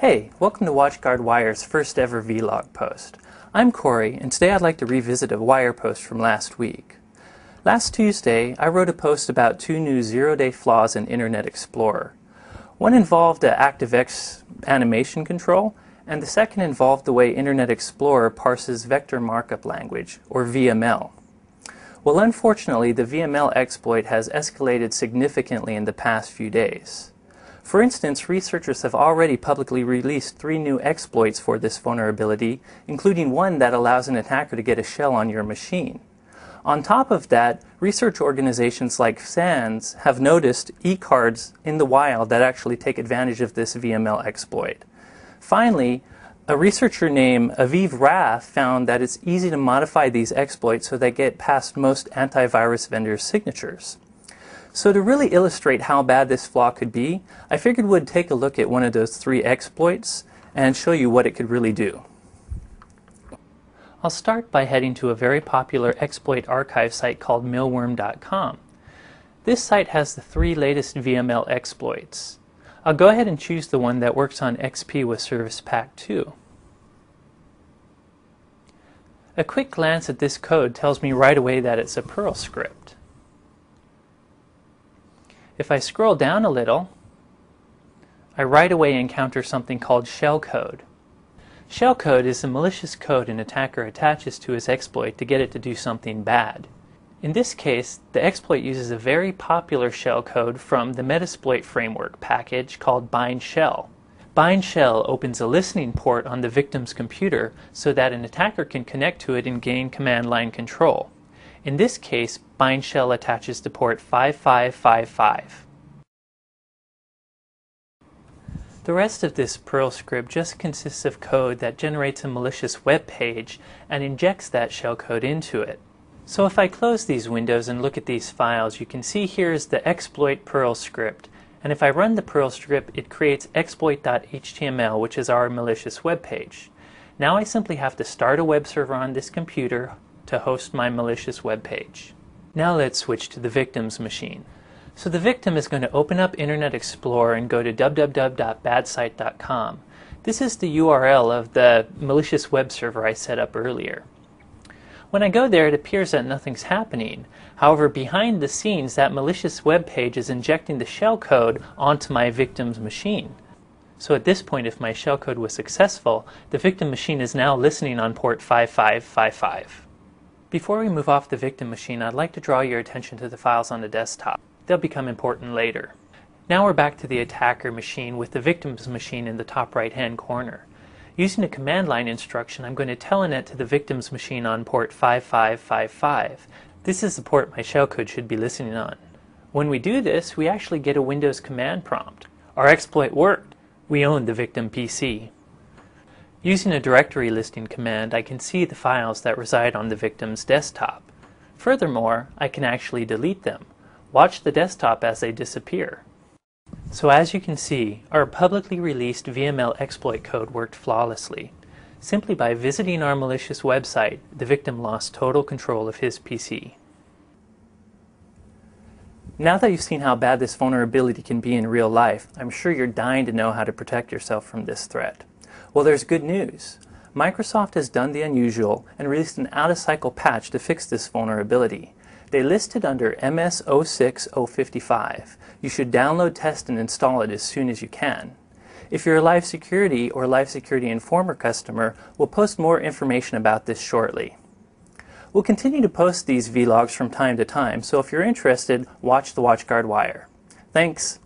Hey, welcome to WatchGuard Wire's first ever vlog post. I'm Corey, and today I'd like to revisit a Wire post from last week. Last Tuesday, I wrote a post about two new zero-day flaws in Internet Explorer. One involved an ActiveX animation control, and the second involved the way Internet Explorer parses Vector Markup Language, or VML. Well, unfortunately, the VML exploit has escalated significantly in the past few days. For instance, researchers have already publicly released 3 new exploits for this vulnerability, including one that allows an attacker to get a shell on your machine. On top of that, research organizations like SANS have noticed e-cards in the wild that actually take advantage of this VML exploit. Finally, a researcher named Aviv Rath found that it's easy to modify these exploits so they get past most antivirus vendors' signatures. So to really illustrate how bad this flaw could be, I figured we'd take a look at one of those 3 exploits and show you what it could really do. I'll start by heading to a very popular exploit archive site called millworm.com. This site has the 3 latest VML exploits. I'll go ahead and choose the one that works on XP with Service Pack 2. A quick glance at this code tells me right away that it's a Perl script. If I scroll down a little, I right away encounter something called shellcode. Shellcode is the malicious code an attacker attaches to his exploit to get it to do something bad. In this case, the exploit uses a very popular shellcode from the Metasploit framework package called bindshell. Bindshell opens a listening port on the victim's computer so that an attacker can connect to it and gain command line control. In this case, bindshell attaches to port 5555. The rest of this Perl script just consists of code that generates a malicious web page and injects that shellcode into it. So if I close these windows and look at these files, you can see here is the exploit Perl script. And if I run the Perl script, it creates exploit.html, which is our malicious web page. Now I simply have to start a web server on this computer to host my malicious web page. Now let's switch to the victim's machine. So the victim is going to open up Internet Explorer and go to www.badsite.com. This is the URL of the malicious web server I set up earlier. When I go there, it appears that nothing's happening. However, behind the scenes, that malicious web page is injecting the shellcode onto my victim's machine. So at this point, if my shellcode was successful, the victim machine is now listening on port 5555. Before we move off the victim machine, I'd like to draw your attention to the files on the desktop. They'll become important later. Now we're back to the attacker machine with the victim's machine in the top right-hand corner. Using a command line instruction, I'm going to telnet to the victim's machine on port 5555. This is the port my shellcode should be listening on. When we do this, we actually get a Windows command prompt. Our exploit worked. We own the victim PC. Using a directory listing command, I can see the files that reside on the victim's desktop. Furthermore, I can actually delete them. Watch the desktop as they disappear. So as you can see, our publicly released VML exploit code worked flawlessly. Simply by visiting our malicious website, the victim lost total control of his PC. Now that you've seen how bad this vulnerability can be in real life, I'm sure you're dying to know how to protect yourself from this threat. Well, there's good news. Microsoft has done the unusual and released an out-of-cycle patch to fix this vulnerability. They list it under MS06055. You should download, test, and install it as soon as you can. If you're a Live Security or Live Security Informer customer, we'll post more information about this shortly. We'll continue to post these vlogs from time to time, so if you're interested, watch the WatchGuard Wire. Thanks!